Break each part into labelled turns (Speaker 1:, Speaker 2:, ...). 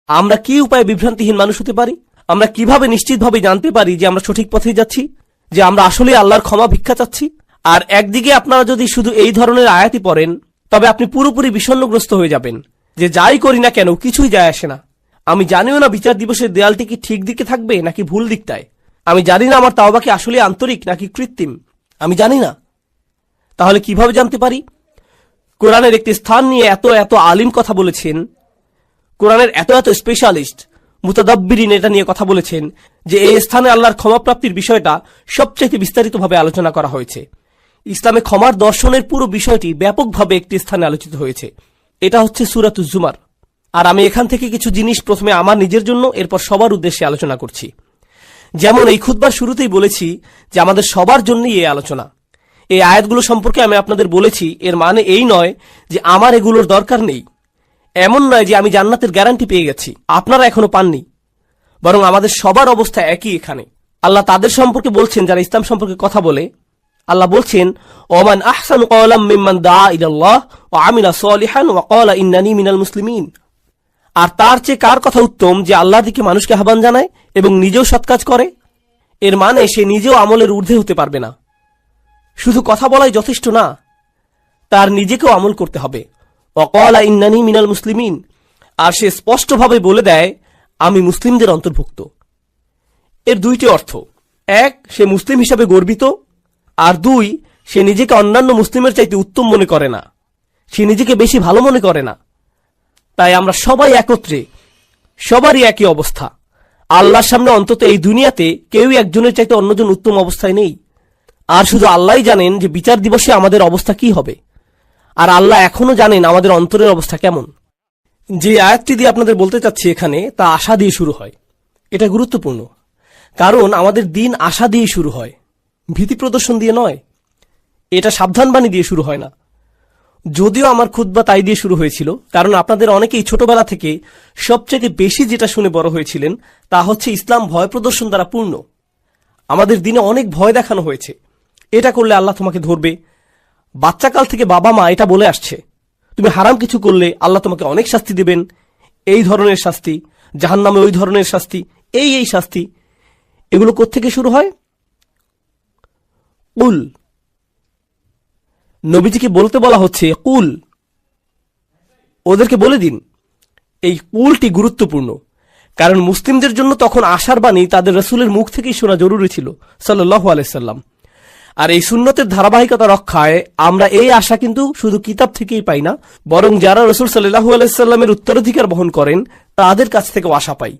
Speaker 1: আমরা কি উপায়ে বিভ্রান্তিহীন মানুষ হতে পারি? আমরা কিভাবে নিশ্চিতভাবে জানতে পারি যে আমরা সঠিক পথে যাচ্ছি, যে আমরা আসলে আল্লাহর ক্ষমা ভিক্ষা চাচ্ছি? আর একদিকে আপনারা যদি শুধু এই ধরনের আয়াতই পড়েন, তবে আপনি পুরোপুরি বিষণ্ণগ্রস্ত হয়ে যাবেন যে যাই করি না কেন কিছুই যায় আসে না। আমি জানিও না বিচার দিবসের দেয়ালটি কি ঠিক দিকে থাকবে নাকি ভুল দিকটায়। আমি জানি না আমার তাওবা কি আসলে আন্তরিক নাকি কৃত্রিম। আমি জানি না। তাহলে কিভাবে জানতে পারি? কোরআনের একটি স্থান নিয়ে এত এত আলিম কথা বলেছেন, কোরআনের এত এত স্পেশালিস্ট মুতাদাব্বিরিন এটা নিয়ে কথা বলেছেন যে এই স্থানে আল্লাহর ক্ষমাপ্রাপ্তির বিষয়টা সবচেয়ে বিস্তারিতভাবে আলোচনা করা হয়েছে। ইসলামে ক্ষমার দর্শনের পুরো বিষয়টি ব্যাপকভাবে একটি স্থানে আলোচিত হয়েছে। এটা হচ্ছে সূরাতুজ জুমার। আর আমি এখান থেকে কিছু জিনিস প্রথমে আমার নিজের জন্য, এরপর সবার উদ্দেশ্যে আলোচনা করছি। যেমন এই খুতবার শুরুতেই বলেছি যে আমাদের সবার জন্যই এই আলোচনা। এই আয়াতগুলো সম্পর্কে আমি আপনাদের বলেছি, এর মানে এই নয় যে আমার এগুলোর দরকার নেই। এমন নয় যে আমি জান্নাতের গ্যারান্টি পেয়ে গেছি, আপনারা এখনো পাননি। বরং আমাদের সবার অবস্থা একই এখানে। আল্লাহ তাদের সম্পর্কে বলছেন যারা ইসলাম সম্পর্কে কথা বলে। আল্লাহ বলছেন, ওমান আহসানু ক্বালাম মিম্মান দাআ ইলাল্লাহ ওয়া আমিলা সলিহান ওয়া ক্বালা ইন্নানী মিনাল মুসলিমিন। আর তার চেয়ে কার কথা উত্তম যে আল্লাহর দিকে মানুষকে আহ্বান জানায় এবং নিজেও সৎ কাজ করে? এর মানে সে নিজেও আমলের ঊর্ধ্বে হতে পারবে না। শুধু কথা বলাই যথেষ্ট না, তার নিজেকেও আমল করতে হবে। ওয়া ক্বালা ইন্নানী মিনাল মুসলিমিন। আর সে স্পষ্টভাবে বলে দেয়, আমি মুসলিমদের অন্তর্ভুক্ত। এর দুইটি অর্থ। এক, সে মুসলিম হিসাবে গর্বিত। আর দুই, সে নিজেকে অন্যান্য মুসলিমের চাইতে উত্তম মনে করে না, সে নিজেকে বেশি ভালো মনে করে না। তাই আমরা সবাই একত্রে, সবারই একই অবস্থা। আল্লাহর সামনে অন্তত এই দুনিয়াতে কেউই একজনের চাইতে অন্যজন উত্তম অবস্থায় নেই। আর শুধু আল্লাহই জানেন যে বিচার দিবসে আমাদের অবস্থা কি হবে। আর আল্লাহ এখনো জানেন আমাদের অন্তরের অবস্থা কেমন। যে আয়াতটি দিয়ে আপনাদের বলতে চাচ্ছি এখানে, তা আশা দিয়ে শুরু হয়। এটা গুরুত্বপূর্ণ, কারণ আমাদের দিন আশা দিয়ে শুরু হয়, ভীতি প্রদর্শন দিয়ে নয়। এটা সাবধানবাণী দিয়ে শুরু হয় না। যদিও আমার খুতবা তাই দিয়ে শুরু হয়েছিল, কারণ আপনাদের অনেকেই ছোটবেলা থেকে সবচেয়ে বেশি যেটা শুনে বড় হয়েছিলেন তা হচ্ছে ইসলাম ভয় প্রদর্শন দ্বারা পূর্ণ। আমাদের দিনে অনেক ভয় দেখানো হয়েছে, এটা করলে আল্লাহ তোমাকে ধরবে। বাচ্চাকাল থেকে বাবা মা এটা বলে আসছে, তুমি হারাম কিছু করলে আল্লাহ তোমাকে অনেক শাস্তি দেবেন, এই ধরনের শাস্তি, জাহান্নামে ওই ধরনের শাস্তি, এই শাস্তি। এগুলো কোত্থেকে শুরু হয়? কুল। নবীজিকে বলতে বলা হচ্ছে কুল, ওদেরকে বলে দিন। এই কুলটি গুরুত্বপূর্ণ, কারণ মুসলিমদের জন্য তখন আশার বাণী তাদের রাসূলের মুখ থেকেই শোনা জরুরি ছিল সাল্লাল্লাহু আলাইহি সাল্লাম। আর এই সুন্নতের ধারাবাহিকতা রক্ষায় আমরা এই আশা কিন্তু শুধু কিতাব থেকেই পাই না, বরং যারা রাসূল সাল্লাল্লাহু আলাইহি সাল্লামের উত্তরাধিকার বহন করেন তাদের কাছ থেকেও আশা পাই।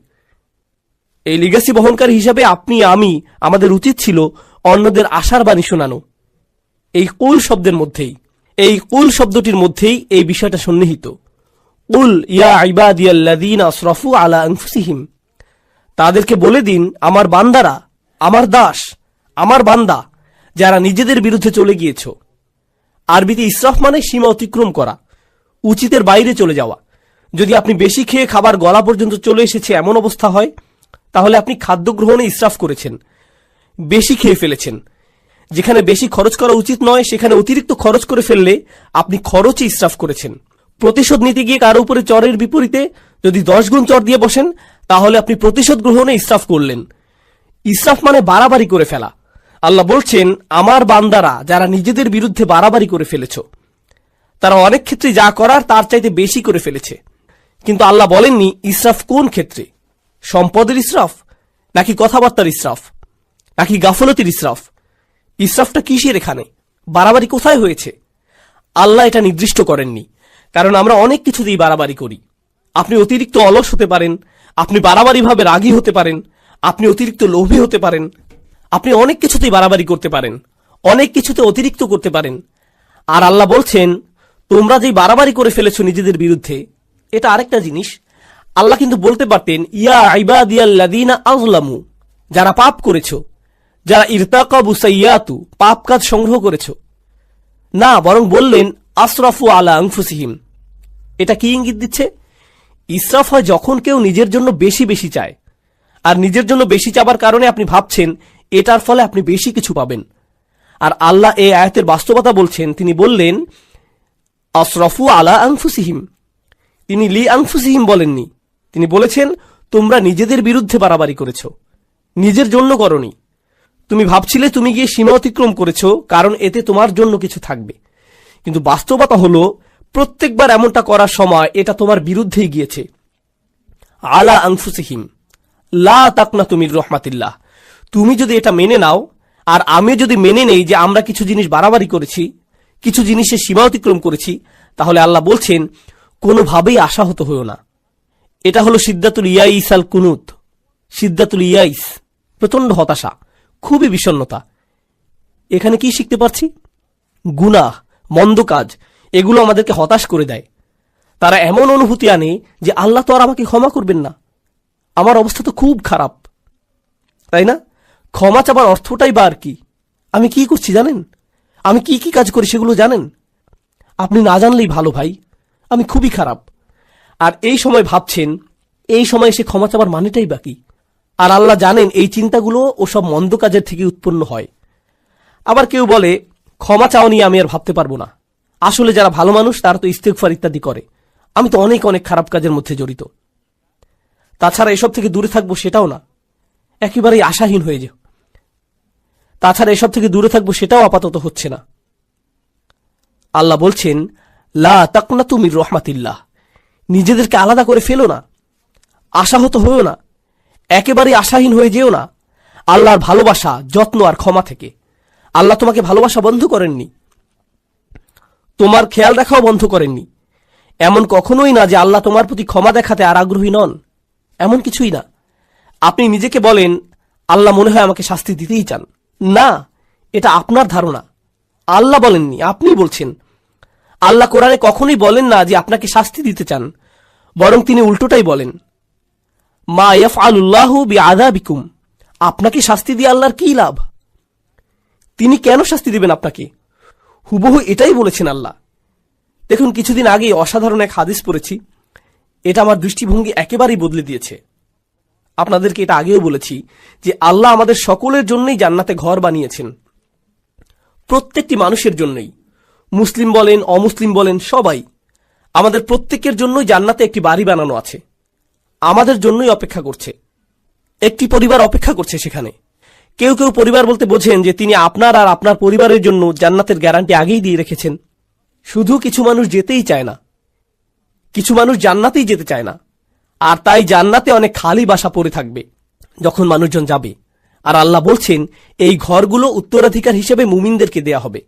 Speaker 1: এই লিগ্যাসি বহনকারী হিসাবে আপনি আমি, আমাদের উচিত ছিল অন্যদের আশার বাণী শোনানো। এই কুল শব্দের মধ্যেই, এই কুল শব্দটির মধ্যেই এই বিষয়টা সন্নিহিত। কুল ইয়া ইবাদিয়াল্লাযীনা আসরাফু আলা আনফুসিহিম। তাদেরকে বলে দিন, আমার বান্দারা, আমার দাস, আমার বান্দা যারা নিজেদের বিরুদ্ধে চলে গিয়েছ। আরবিতে ইসরাফ মানে সীমা অতিক্রম করা, উচিতের বাইরে চলে যাওয়া। যদি আপনি বেশি খেয়ে খাবার গলা পর্যন্ত চলে এসেছে এমন অবস্থা হয়, তাহলে আপনি খাদ্য গ্রহণে ইসরাফ করেছেন, বেশি খেয়ে ফেলেছেন। যেখানে বেশি খরচ করা উচিত নয় সেখানে অতিরিক্ত খরচ করে ফেললে আপনি খরচে ইসরাফ করেছেন। প্রতিশোধ নিতে গিয়ে কারো উপরে চরের বিপরীতে যদি 10 গুণ চর দিয়ে বসেন, তাহলে আপনি প্রতিশোধ গ্রহণে ইসরাফ করলেন। ইসরাফ মানে বাড়াবাড়ি করে ফেলা। আল্লাহ বলছেন, আমার বান্দারা যারা নিজেদের বিরুদ্ধে বাড়াবাড়ি করে ফেলেছ, তারা অনেক ক্ষেত্রে যা করার তার চাইতে বেশি করে ফেলেছে। কিন্তু আল্লাহ বলেননি ইসরাফ কোন ক্ষেত্রে, সম্পদের ইসরাফ নাকি কথাবার্তার ইসরাফ নাকি গাফলতির ইসরাফ। ইসরাফটা কিসের এখানে, বাড়াবাড়ি কোথায় হয়েছে? আল্লাহ এটা নির্দিষ্ট করেননি, কারণ আমরা অনেক কিছুতেই বাড়াবাড়ি করি। আপনি অতিরিক্ত অলস হতে পারেন, আপনি বাড়াবাড়িভাবে রাগী হতে পারেন, আপনি অতিরিক্ত লোভী হতে পারেন, আপনি অনেক কিছুতেই বাড়াবাড়ি করতে পারেন, অনেক কিছুতে অতিরিক্ত করতে পারেন। আর আল্লাহ বলছেন, তোমরা যেই বাড়াবাড়ি করে ফেলেছ নিজেদের বিরুদ্ধে, এটা আরেকটা জিনিস। আল্লাহ কিন্তু বলতে পারতেন, ইয়া ইবাদিয়াল্লাযীনা আযলামু, যারা পাপ করেছো, যারা ইরতাকাবু সাইয়্যাতু, পাপ কাজ সংগ্রহ করেছো। না, বরং বললেন আসরাফু আলা আনফুসিহিম। এটা কি ইঙ্গিত দিচ্ছে? ইসরাফ হয় যখন কেউ নিজের জন্য বেশি বেশি চায়, আর নিজের জন্য বেশি চাবার কারণে আপনি ভাবছেন এটার ফলে আপনি বেশি কিছু পাবেন। আর আল্লাহ এই আয়াতের বাস্তবতা বলছেন, তিনি বললেন আসরাফু আলা আনফুসিহিম, তিনি লি আনফুসিহিম বলেননি, তিনি বলেছেন, তোমরা নিজেদের বিরুদ্ধে বাড়াবাড়ি করেছ, নিজের জন্য করনি। তুমি ভাবছিলে তুমি গিয়ে সীমা অতিক্রম করেছ, কারণ এতে তোমার জন্য কিছু থাকবে, কিন্তু বাস্তবতা হলো প্রত্যেকবার এমনটা করার সময় এটা তোমার বিরুদ্ধেই গিয়েছে। আলা আনফুসিহিম লা তাকনাতু মির রাহমাতিল্লাহ। তুমি যদি এটা মেনে নাও, আর আমি যদি মেনে নেই যে আমরা কিছু জিনিস বাড়াবাড়ি করেছি, কিছু জিনিসের সীমা অতিক্রম করেছি, তাহলে আল্লাহ বলছেন কোনোভাবেই আশাহত হইও না। এটা হলো সিদ্দাতুল ইয়াইস আল কুনুত। সিদ্দাতুল ইয়াইস, প্রচন্ড হতাশা, খুবই বিষণ্ণতা। এখানে কি শিখতে পারছি? গুনাহ, মন্দ কাজ, এগুলো আমাদেরকে হতাশ করে দেয়। তারা এমন অনুভূতি আনে যে আল্লাহ তো আর আমাকে ক্ষমা করবেন না, আমার অবস্থা তো খুব খারাপ, তাই না? ক্ষমা চাবার অর্থটাই বা আর কি? আমি কি করছি জানেন? আমি কি কি কাজ করি সেগুলো জানেন? আপনি না জানলেই ভালো ভাই, আমি খুবই খারাপ। আর এই সময় ভাবছেন, এই সময় এসে ক্ষমা চাবার মানেটাই বাকি। আর আল্লাহ জানেন এই চিন্তাগুলো ওসব মন্দ কাজের থেকে উৎপন্ন হয়। আবার কেউ বলে, ক্ষমা চাওয়া নিয়ে আমি আর ভাবতে পারবো না। আসলে যারা ভালো মানুষ তারা তো ইস্তেগফার ইত্যাদি করে, আমি তো অনেক অনেক খারাপ কাজের মধ্যে জড়িত। তাছাড়া এসব থেকে দূরে থাকবো সেটাও না, একেবারেই আশাহীন হয়ে যাও। তাছাড়া এসব থেকে দূরে থাকবো সেটাও আপাতত হচ্ছে না। আল্লাহ বলছেন, লা তাকনাতু মির রাহমাতিল্লাহ। নিজেদেরকে আলাদা করে ফেলো না, আশাহত হয়েও না, একেবারেই আশাহীন হয়ে যেও না আল্লাহর ভালোবাসা, যত্ন আর ক্ষমা থেকে। আল্লাহ তোমাকে ভালোবাসা বন্ধ করেননি, তোমার খেয়াল রাখাও বন্ধ করেননি। এমন কখনোই না যে আল্লাহ তোমার প্রতি ক্ষমা দেখাতে আর আগ্রহী নন, এমন কিছুই না। আপনি নিজেকে বলেন, আল্লাহ মনে হয় আমাকে শাস্তি দিতেই চান। না, এটা আপনার ধারণা, আল্লাহ বলেননি, আপনি বলছেন। আল্লাহ কোরআনে কখনোই বলেন না যে আপনাকে শাস্তি দিতে চান, বরং তিনি উল্টোটাই বলেন, মা ইয়াফআলুল্লাহু বিআযাবিকুম। আপনাকে শাস্তি দিয়ে আল্লাহর কি লাভ? তিনি কেন শাস্তি দিবেন আপনাকে? হুবহু এটাই বলেছেন আল্লাহ। দেখুন, কিছুদিন আগে অসাধারণ এক হাদিস পড়েছি, এটা আমার দৃষ্টিভঙ্গি একেবারেই বদলে দিয়েছে। আপনাদেরকে এটা আগেও বলেছি যে আল্লাহ আমাদের সকলের জন্যই জান্নাতে ঘর বানিয়েছেন, প্রত্যেকটি মানুষের জন্যই, মুসলিম বলেন অমুসলিম বলেন সবাই, আমাদের প্রত্যেকের জন্যই জান্নাতে একটি বাড়ি বানানো আছে, আমাদের জন্যই অপেক্ষা করছে। একটি পরিবার অপেক্ষা করছে সেখানে। কেউ কেউ পরিবার বলতে বোঝেন যে তিনি আপনার আর আপনার পরিবারের জন্য জান্নাতের গ্যারান্টি আগেই দিয়ে রেখেছেন। শুধু কিছু মানুষ যেতেই চায় না, কিছু মানুষ জান্নাতেই যেতে চায় না, আর তাই জান্নাতে অনেক খালি বাসা পড়ে থাকবে যখন মানুষজন যাবে। আর আল্লাহ বলছেন এই ঘরগুলো উত্তরাধিকার হিসেবে মুমিনদেরকে দেয়া হবে।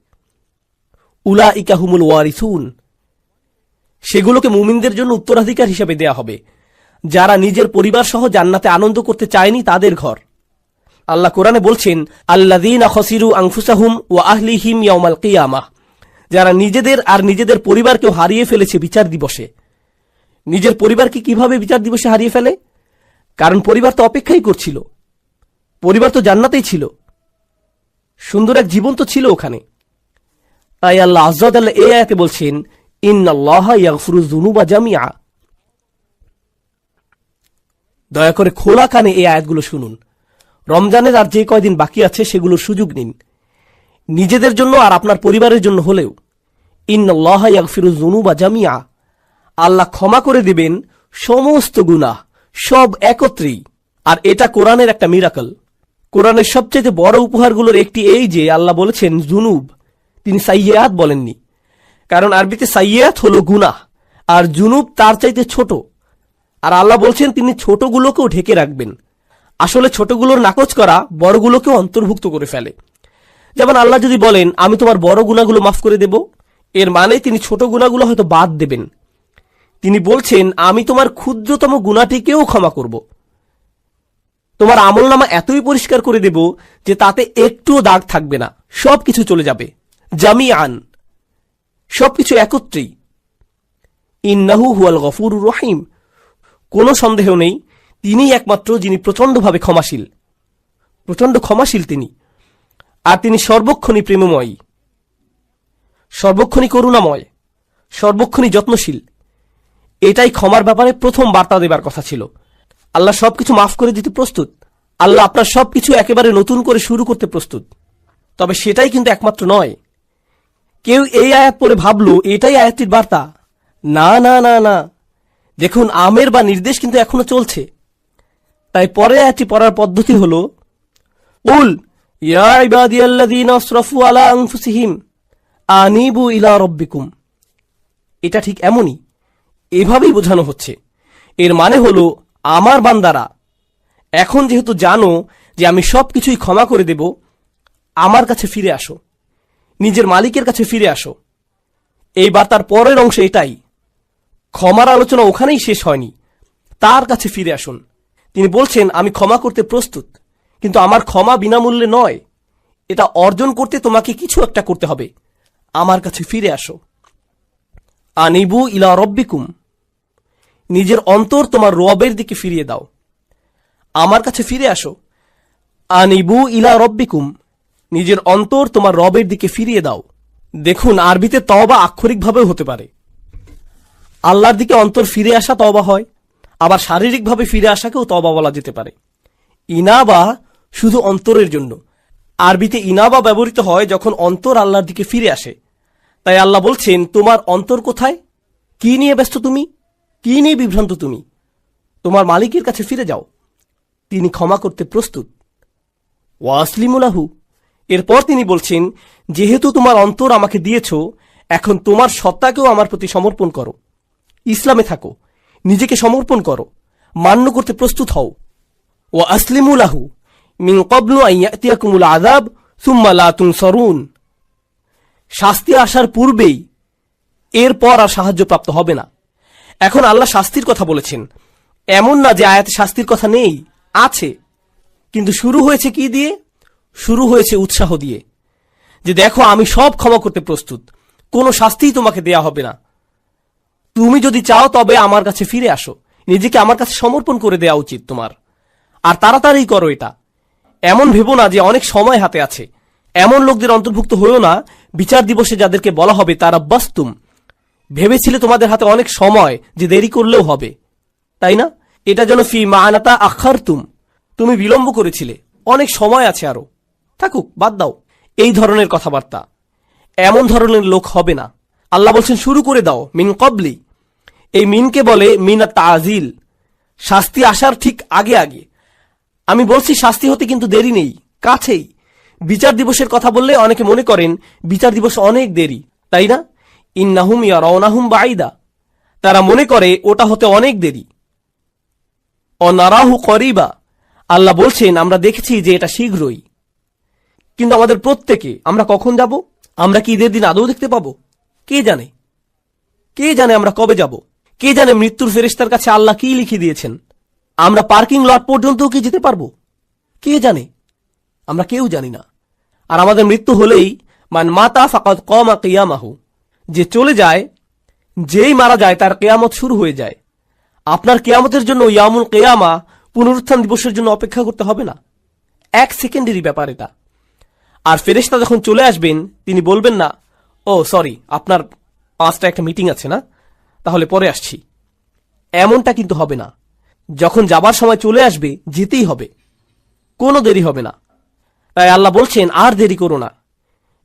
Speaker 1: উলাইকা হুমুল ওয়ারিসুন, সেগুলোকে মুমিনদের জন্য উত্তরাধিকার হিসেবে দেয়া হবে, যারা নিজের পরিবার সহ জান্নাতে আনন্দ করতে চায়নি তাদের ঘর। আল্লাহ কোরআনে বলছেন, আল্লাযীনা খাসিরু আনফুসাহুম ওয়া আহলিহিম ইয়াওমাল কিয়ামাহ, যারা নিজেদের আর নিজেদের পরিবারকেও হারিয়ে ফেলেছে বিচার দিবসে। নিজের পরিবারকে কিভাবে বিচার দিবসে হারিয়ে ফেলে? কারণ পরিবার তো অপেক্ষাই করছিল, পরিবার তো জান্নাতেই ছিল, সুন্দর এক জীবন তো ছিল ওখানে। তাই আল্লাহ আযজা ওয়া জাল্লা এই আয়াতে বলছেন, ইন্নাল্লাহা ইয়াগফিরুয যুনুবা জামিআ। দয়া করে খোলা কানে এই আয়াতগুলো শুনুন। রমজানের আর যে কয়দিন বাকি আছে সেগুলোর সুযোগ নিন, নিজেদের জন্য আর আপনার পরিবারের জন্য হলেও। ইন্নাল্লাহা ইয়াগফিরুয যুনুবা জামিআ, আল্লাহ ক্ষমা করে দিবেন সমস্ত গুনাহ, সব একত্রেই। আর এটা কোরআনের একটা মিরাকল। কোরআনের সবচেয়ে বড় উপহারগুলোর একটি এই যে আল্লাহ বলেছেন জুনুব, তিনি সাইয়্যাত বলেননি। কারণ আরবিতে সাইয়্যাত হলো গুনাহ, আর জুনুব তার চাইতে ছোট। আর আল্লাহ বলছেন তিনি ছোটগুলোকেও ঢেকে রাখবেন। আসলে ছোটগুলোর নাকচ করা বড়গুলোকেও অন্তর্ভুক্ত করে ফেলে। যেমন আল্লাহ যদি বলেন আমি তোমার বড় গুনাহগুলো মাফ করে দেব, এর মানে তিনি ছোট গুনাহগুলো হয়তো বাদ দেবেন। তিনি বলছেন আমি তোমার ক্ষুদ্রতম গুনাহটিকেও ক্ষমা করব, তোমার আমলনামা এতই পরিষ্কার করে দেব যে তাতে একটুও দাগ থাকবে না, সবকিছু চলে যাবে জামিআন, সবকিছু একত্রেই। ইন্নাহু হুয়াল গফুরুর রহিম, কোনো সন্দেহ নেই তিনিই একমাত্র যিনি প্রচন্ডভাবে ক্ষমাশীল, প্রচন্ড ক্ষমাশীল তিনি। আর তিনি সর্বক্ষণই প্রেমময়ী, সর্বক্ষণই করুণাময়, সর্বক্ষণই যত্নশীল। এটাই ক্ষমার ব্যাপারে প্রথম বার্তা দেবার কথা ছিল। আল্লাহ সবকিছু মাফ করে দিতে প্রস্তুত, আল্লাহ আপনার সবকিছু একেবারে নতুন করে শুরু করতে প্রস্তুত। তবে সেটাই কিন্তু একমাত্র নয়। কেউ এই আয়াত পড়ে ভাবলো এটাই আয়াতটির বার্তা। না না না না, দেখুন, আমের বা নির্দেশ কিন্তু এখনো চলছে। তাই পরে আয়াতটি পড়ার পদ্ধতি হলো, উল ইয়া ইবাদিয়াল্লাযীনা আসরাফু আলা আনফুসিহিম আনিবু ইলা রাব্বিকুম। এটা ঠিক এমনই, এভাবেই বোঝানো হচ্ছে। এর মানে হলো, আমার বান্দারা, এখন যেহেতু জানো যে আমি সবকিছুই ক্ষমা করে দেব, আমার কাছে ফিরে আসো, নিজের মালিকের কাছে ফিরে আসো। এই বার্তার পরের অংশ এটাই। ক্ষমার আলোচনা ওখানেই শেষ হয়নি, তার কাছে ফিরে আসুন। তিনি বলছেন, আমি ক্ষমা করতে প্রস্তুত, কিন্তু আমার ক্ষমা বিনামূল্যে নয়। এটা অর্জন করতে তোমাকে কিছু একটা করতে হবে। আমার কাছে ফিরে আসো। আনিবু ইলা রব্বিকুম, নিজের অন্তর তোমার রবের দিকে ফিরিয়ে দাও। আমার কাছে ফিরে আসো। আনিবু ইলা রব্বিকুম, নিজের অন্তর তোমার রবের দিকে ফিরিয়ে দাও। দেখুন, আরবিতে তওবা আক্ষরিকভাবেও হতে পারে। আল্লাহর দিকে অন্তর ফিরে আসা তওবা হয়, আবার শারীরিকভাবে ফিরে আসাকেও তওবা বলা যেতে পারে। ইনাবা শুধু অন্তরের জন্য। আরবিতে ইনাবা ব্যবহৃত হয় যখন অন্তর আল্লাহর দিকে ফিরে আসে। তাই আল্লাহ বলছেন, তোমার অন্তর কোথায়? কি নিয়ে ব্যস্ত তুমি? কি নিয়ে বিভ্রান্ত তুমি? তোমার মালিকের কাছে ফিরে যাও, তিনি ক্ষমা করতে প্রস্তুত। ওয়াসলিমুলাহু, এরপর তিনি বলছেন, যেহেতু তোমার অন্তর আমাকে দিয়েছ, এখন তোমার সত্তাকেও আমার প্রতি সমর্পণ করো। ইসলামে থাকো, নিজেকে সমর্পণ করো, মান্য করতে প্রস্তুত হও। ও আসলিমুলাহু মিন ক্বাবলু আন ইয়াতিয়াকুমুল আযাব সুম্মা লা তুনসারুন, শাস্তি আসার পূর্বেই এরপর আর সাহায্যপ্রাপ্ত হবে না। এখন আল্লাহ শাস্তির কথা বলেছেন। এমন না যে আয়াতে শাস্তির কথা নেই, আছে, কিন্তু শুরু হয়েছে কি দিয়ে? শুরু হয়েছে উৎসাহ দিয়ে, যে দেখো আমি সব ক্ষমা করতে প্রস্তুত, কোনো শাস্তিই তোমাকে দেয়া হবে না। তুমি যদি চাও তবে আমার কাছে ফিরে আসো, নিজেকে আমার কাছে সমর্পণ করে দেওয়া উচিত তোমার, আর তাড়াতাড়ি করো এটা। এমন ভেবো না যে অনেক সময় হাতে আছে। এমন লোকদের অন্তর্ভুক্ত হয়েও না বিচার দিবসে যাদেরকে বলা হবে তারা বাস্তুম, ভেবেছিলে তোমাদের হাতে অনেক সময় যে দেরি করলেও হবে, তাই না? এটা যেন ফি মানাতা আখারতুম, তুমি বিলম্ব করেছিলে, অনেক সময় আছে আরো, থাকুক, বাদ দাও। এই ধরনের কথাবার্তা, এমন ধরনের লোক হবে না। আল্লাহ বলছেন শুরু করে দাও, মিন কবলি। এই মিনকে বলে মিনা তাজিল, শাস্তি আসার ঠিক আগে আগে। আমি বলছি শাস্তি হতে কিন্তু দেরি নেই, কাছেই। বিচার দিবসের কথা বললে অনেকে মনে করেন বিচার দিবস অনেক দেরি, তাই না? ইন্নাহুম ইয়ারাউনাহুম বাঈদা, তারা মনে করে ওটা হতে অনেক দেরি। অনারাহু করিবা, আল্লাহ বলছেন আমরা দেখেছি যে এটা শীঘ্রই। কিন্তু আমাদের প্রত্যেকে আমরা কখন যাব? আমরা কি ঈদের দিন আদৌ দেখতে পাবো? কে জানে? কে জানে আমরা কবে যাব? কে জানে মৃত্যুর ফেরেশতার কাছে আল্লাহ কি লিখে দিয়েছেন? আমরা পার্কিং লট পর্যন্ত কি যেতে পারবো? কে জানে? আমরা কেউ জানি না। আর আমাদের মৃত্যু হলেই মান মাতা ফাকাদ কামা কিয়ামাহু, যে চলে যায়, যেই মারা যায় তার কিয়ামত শুরু হয়ে যায়। আপনার কিয়ামতের জন্য ইয়ামুল কিয়ামা, পুনরুত্থান দিবসের জন্য অপেক্ষা করতে হবে না। 1 সেকেন্ডেরই ব্যাপার এটা। আর ফেরেশতা যখন চলে আসবেন তিনি বলবেন না, ও সরি, আপনার 5টা একটা মিটিং আছে না, তাহলে পরে আসছি। এমনটা কিন্তু হবে না। যখন যাবার সময় চলে আসবে, যেতেই হবে, কোনো দেরি হবে না। তাই আল্লাহ বলছেন আর দেরি করো না,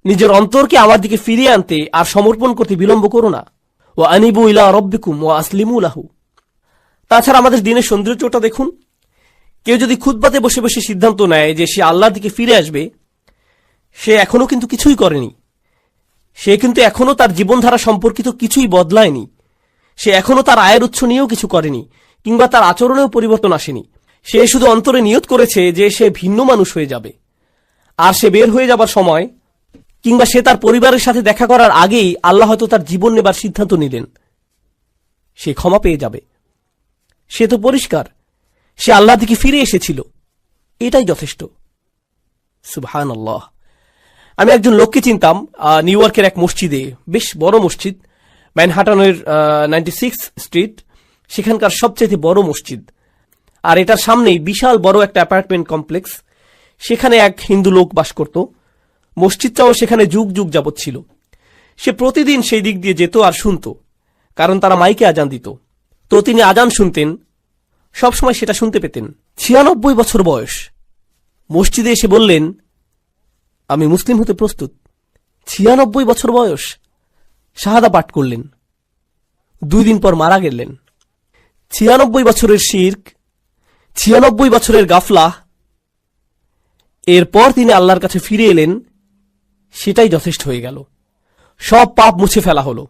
Speaker 1: নিজের অন্তরকে আমার দিকে ফিরিয়ে আনতে আর সমর্পণ করতে বিলম্ব করো না। ও আনিবু ইলা রব্বিকুম ওয়া আসলিমু লাহু। তাছাড়া আমাদের দিনের সৌন্দর্যটা দেখুন। কেউ যদি খুতবাতে বসে বসে সিদ্ধান্ত নেয় যে সে আল্লাহর দিকে ফিরে আসবে, সে এখনো কিন্তু কিছুই করেনি। সে কিন্তু এখনো তার জীবনধারা সম্পর্কিত কিছুই বদলায়নি। সে এখনো তার আয়ের উৎস নিয়েও কিছু করেনি, কিংবা তার আচরণেও পরিবর্তন আসেনি। সে শুধু অন্তরে নিয়ত করেছে যে সে ভিন্ন মানুষ হয়ে যাবে। আর সে বের হয়ে যাবার সময়, কিংবা সে তার পরিবারের সাথে দেখা করার আগেই আল্লাহ হয়তো তার জীবন নেবার সিদ্ধান্ত নিলেন, সে ক্ষমা পেয়ে যাবে। সে তো পরিষ্কার, সে আল্লাহ দিকে ফিরে এসেছিল, এটাই যথেষ্ট। সুবহানাল্লাহ। আমি একজন লোককে চিনতাম নিউ ইয়র্কের এক মসজিদে, বেশ বড় মসজিদ, ম্যানহাটনের 96 স্ট্রিট, সেখানকার সবচেয়ে বড় মসজিদ। আর এটার সামনেই বিশাল বড় একটা অ্যাপার্টমেন্ট কমপ্লেক্স। সেখানে এক হিন্দু লোক বাস করত। মসজিদটাও সেখানে যুগ যুগ যাবৎ ছিল। সে প্রতিদিন সেই দিক দিয়ে যেত আর শুনত, কারণ তারা মাইকে আজান দিত। তো তিনি আজান শুনতেন, সবসময় সেটা শুনতে পেতেন। 96 বছর বয়স। মসজিদে এসে বললেন, আমি মুসলিম হতে প্রস্তুত। 96 বছর বয়স। শাহাদা পাঠ করলেন। 2 দিন পর মারা গেলেন। 96 বছরের শিরক, 96 বছরের গাফলা, এরপর তিনি আল্লাহর কাছে ফিরে এলেন, সেটাই যথেষ্ট হয়ে গেল। সব পাপ মুছে ফেলা হলো,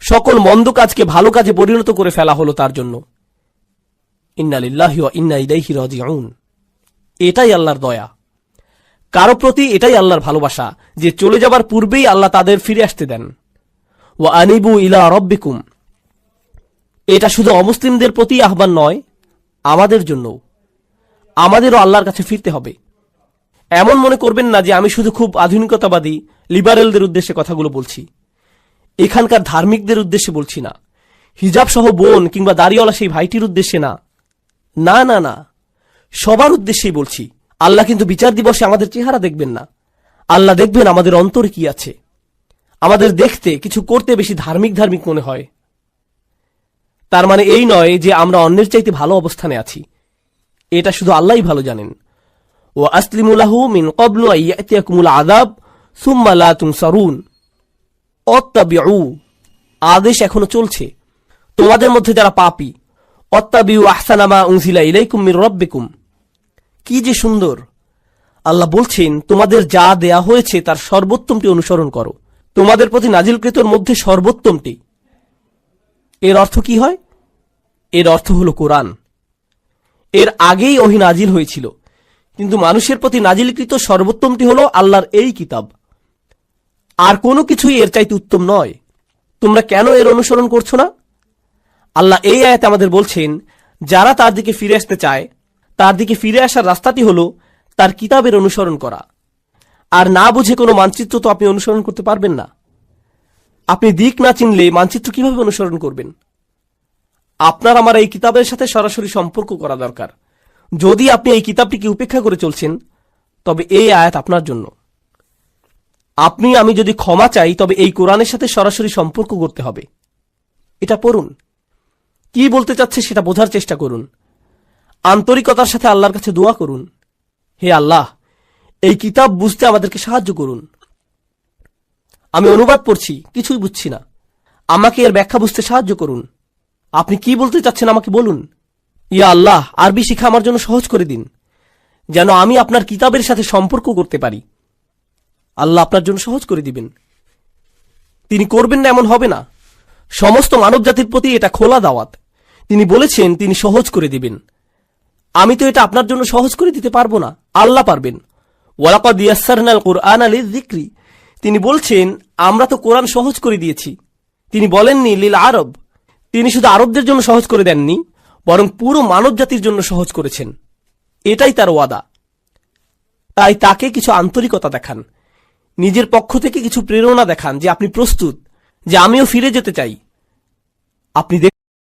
Speaker 1: সকল মন্দ কাজকে ভালো কাজে পরিণত করে ফেলা হলো তার জন্য। ইন্না লিল্লাহি ওয়া ইন্না ইলাইহি রাজিউন। এটাই আল্লাহর দয়া, কারো প্রতি এটাই আল্লাহর ভালোবাসা যে চলে যাবার পূর্বেই আল্লাহ তাদের ফিরে আসতে দেন। ওয়া আনিবু ইলা রাব্বিকুম। এটা শুধু অমুসলিমদের প্রতি আহ্বান নয়, আমাদের জন্য, আমাদেরও আল্লাহর কাছে ফিরতে হবে। এমন মনে করবেন না যে আমি শুধু খুব আধুনিকতাবাদী লিবারেলদের উদ্দেশ্যে কথাগুলো বলছি, এখানকার ধার্মিকদের উদ্দেশ্যে বলছি না, হিজাব সহ বোন কিংবা দাড়িওয়ালা সেই ভাইটির উদ্দেশ্যে না, না না না, সবার উদ্দেশ্যেই বলছি। আল্লাহ কিন্তু বিচার দিবসে আমাদের চেহারা দেখবেন না, আল্লাহ দেখবেন আমাদের অন্তরে কি আছে। আমাদের দেখতে, কিছু করতে বেশি ধার্মিক ধার্মিক মনে হয়, তার মানে এই নয় যে আমরা অন্যের চাইতে ভালো অবস্থানে আছি, এটা শুধু আল্লাহই ভালো জানেন। ওয়া আসলিমু লাহু মিন ক্বাবলু আন ইয়াতিয়াকুমুল আযাব সুম্মা লা তুনসারুন। অত্তাবিউ, আদেশ এখনো চলছে, তোমাদের মধ্যে যারা পাপী, অত্তাবিউ আহসানা মা উনজিলা ইলাইকুম মির রাব্বিকুম। কি যে সুন্দর! আল্লাহ বলছেন, তোমাদের যা দেয়া হয়েছে তার সর্বোত্তমটি অনুসরণ করো, তোমাদের প্রতি নাজিলকৃতর মধ্যে সর্বোত্তমটি। এর অর্থ কি হয়? এর অর্থ হলো কোরআন। এর আগেই ওহী নাজিল হয়েছিল, কিন্তু মানুষের প্রতি নাজিলকৃত সর্বোত্তমটি হলো আল্লাহর এই কিতাব। আর কোনো কিছুই এর চাইতে উত্তম নয়। তোমরা কেন এর অনুসরণ করছো না? আল্লাহ এই আয়াতে আমাদের বলছেন, যারা তার দিকে ফিরে আসতে চায়, তার দিকে ফিরে আসার রাস্তাটি হলো তার কিতাবের অনুসরণ করা। আর না বুঝে কোনো মানচিত্র তো আপনি অনুসরণ করতে পারবেন না। আপনি দিক না চিনলে মানচিত্র কিভাবে অনুসরণ করবেন? আপনার আমার এই কিতাবের সাথে সরাসরি সম্পর্ক করা দরকার। যদি আপনি এই কিতাবটিকে উপেক্ষা করে চলছেন, তবে এই আয়াত আপনার জন্য। আপনি আমি যদি ক্ষমা চাই, তবে এই কোরআনের সাথে সরাসরি সম্পর্ক করতে হবে। এটা পড়ুন, কি বলতে চাচ্ছে সেটা বোঝার চেষ্টা করুন, আন্তরিকতার সাথে আল্লাহর কাছে দোয়া করুন, হে আল্লাহ, এই কিতাব বুঝতে আমাদেরকে সাহায্য করুন। আমি অনুবাদ পড়ছি, কিছুই বুঝছি না, আমাকে এর ব্যাখ্যা বুঝতে সাহায্য করুন। আপনি কি বলতে চাচ্ছেন আমাকে বলুন। ইয়া আল্লাহ, আরবি শিখা আমার জন্য সহজ করে দিন, যেন আমি আপনার কিতাবের সাথে সম্পর্ক করতে পারি। আল্লাহ আপনার জন্য সহজ করে দিবেন। তিনি করবেন না এমন হবে না। সমস্ত মানব জাতির প্রতি এটা খোলা দাওয়াত। তিনি বলেছেন তিনি সহজ করে দিবেন। আমি তো এটা আপনার জন্য সহজ করে দিতে পারবো না, আল্লাহ পারবেন। ওয়ালাকাদ ইয়াসসারনাল কুরআনা লিযিকরি। তিনি বলছেন আমরা তো কোরআন সহজ করে দিয়েছি। তিনি বলেননি লিল আরব। তিনি শুধু আরবদের জন্য সহজ করে দেননি, বরং পুরো মানব জাতির জন্য সহজ করেছেন। এটাই তার ওয়াদা। তাই তাকে কিছু আন্তরিকতা দেখান, নিজের পক্ষ থেকে কিছু প্রেরণা দেখান যে আপনি প্রস্তুত, যে আমিও ফিরে যেতে চাই। আপনি